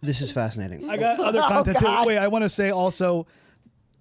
This is fascinating. I got other content too. Wait, I want to say also,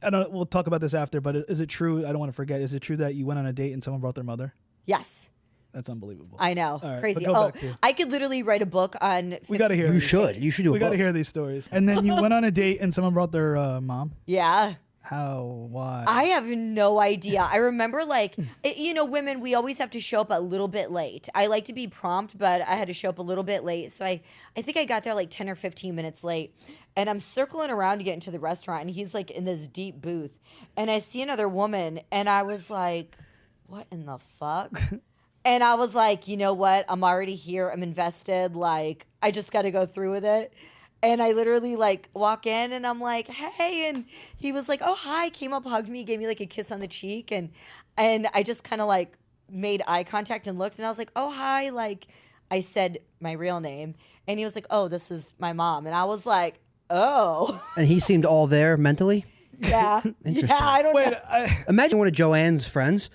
I don't. We'll talk about this after, but is it true? I don't want to forget. Is it true that you went on a date and someone brought their mother? Yes. That's unbelievable. I know. Right, crazy. Oh, I could literally write a book on. We got to hear. You should. You should do. We got to hear these stories. And then you went on a date and someone brought their mom. Yeah. How? Why? I have no idea. I remember, like, women, we always have to show up a little bit late. I like to be prompt, but I had to show up a little bit late. So I think I got there like 10 or 15 minutes late. And I'm circling around to get into the restaurant, and he's like in this deep booth. And I see another woman, and I was like, what in the fuck? And I was like, you know what? I'm already here. I'm invested. Like, I just got to go through with it. And I literally like walk in and I'm like, hey. And he was like, oh, hi. Came up, hugged me, gave me like a kiss on the cheek. And I just kind of like made eye contact and looked. And I was like, oh, hi. Like I said my real name. And he was like, oh, this is my mom. And I was like, oh. And he seemed all there mentally? Yeah. Yeah, I don't know. Imagine one of Joanne's friends.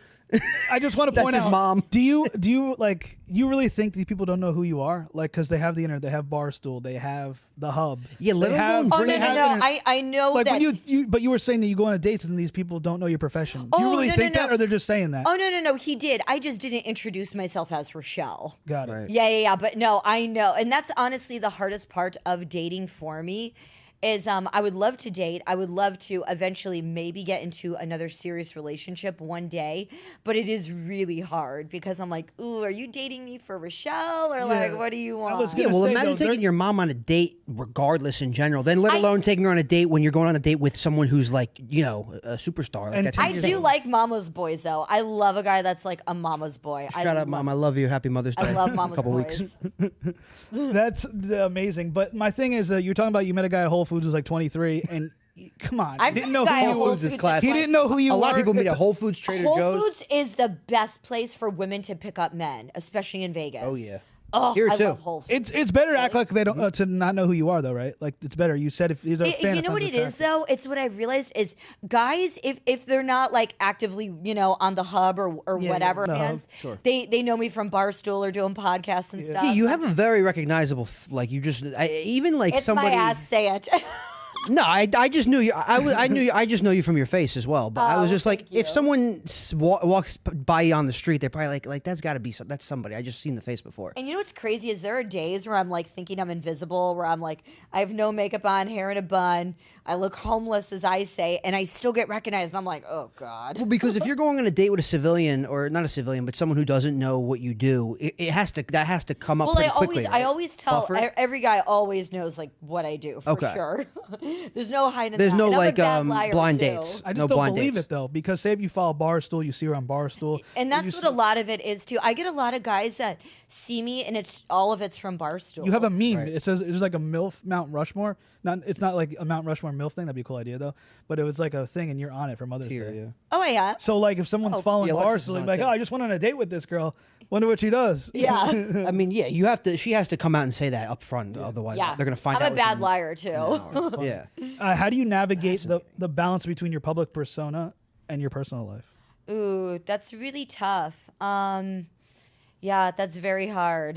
I just want to point That's out. his mom. Do you like? You really think these people don't know who you are? Like, because they have the internet, they have Barstool, they have the Hub. Yeah, let have. Oh no. I know like that. But you were saying that you go on dates and these people don't know your profession. Do you really think that, or they're just saying that? Oh no. He did. I just didn't introduce myself as Richelle. Got it. Right. Yeah. But no, I know, and that's honestly the hardest part of dating for me. Is I would love to date. I would love to eventually maybe get into another serious relationship one day, but it is really hard because I'm like, ooh, are you dating me for Richelle or like what do you want? Yeah, well, imagine taking your mom on a date regardless in general, then let alone taking her on a date when you're going on a date with someone who's like, a superstar. Like, I do like mama's boys though. I love a guy that's like a mama's boy. Shout out, Mom. I love you. Happy Mother's Day. I love mama's couple boys. Weeks. That's amazing. But my thing is that you're talking about you met a guy at Whole Foods who's like 23 and come on, I didn't know who you Whole Foods is classic. He didn't know who you were. A lot of people meet at Whole Foods, Trader Joe's. Whole Foods is the best place for women to pick up men, especially in Vegas. Oh yeah. Oh, Here I too. love Whole Foods. It's better to act like they don't to not know who you are though, right? Like it's better. You said if he's a fan. You know what it is though? It's what I've realized is guys, if they're not like actively, on the Hub or whatever fans, sure. they know me from Barstool or doing podcasts and stuff. Yeah, you have a very recognizable even like it's somebody. my ass, say it. No, I just knew you. I just know you from your face as well. But I was just like, if someone walks by you on the street, they're probably like that's got to be that's somebody. I just seen the face before. And you know what's crazy is there are days where I'm like thinking I'm invisible, where I'm like I have no makeup on, hair in a bun, I look homeless as I say, and I still get recognized. And I'm like, oh god. Well, because if you're going on a date with a civilian, or not a civilian, but someone who doesn't know what you do, that has to come up pretty quickly. I always tell every guy always knows like what I do for sure. There's no hiding. There's that. no and like too. blind dates. I just don't believe it though, because say if you follow Barstool, you see her on Barstool, and that's what a lot of it is too. I get a lot of guys that see me, and it's from Barstool. You have a meme. Right. It says it's like a MILF Mount Rushmore. It's not like a Mount Rushmore MILF thing. That'd be a cool idea though. But it was like a thing, and you're on it for Mother's Day. Yeah. Oh yeah. So like if someone's following Barstool, like, oh, I just went on a date with this girl. Wonder what she does. Yeah. I mean, yeah, you have to. She has to come out and say that up front. Yeah. Otherwise, they're gonna find out. I'm a bad liar too. No, yeah. How do you navigate the balance between your public persona and your personal life? Ooh, that's really tough. Yeah, that's very hard.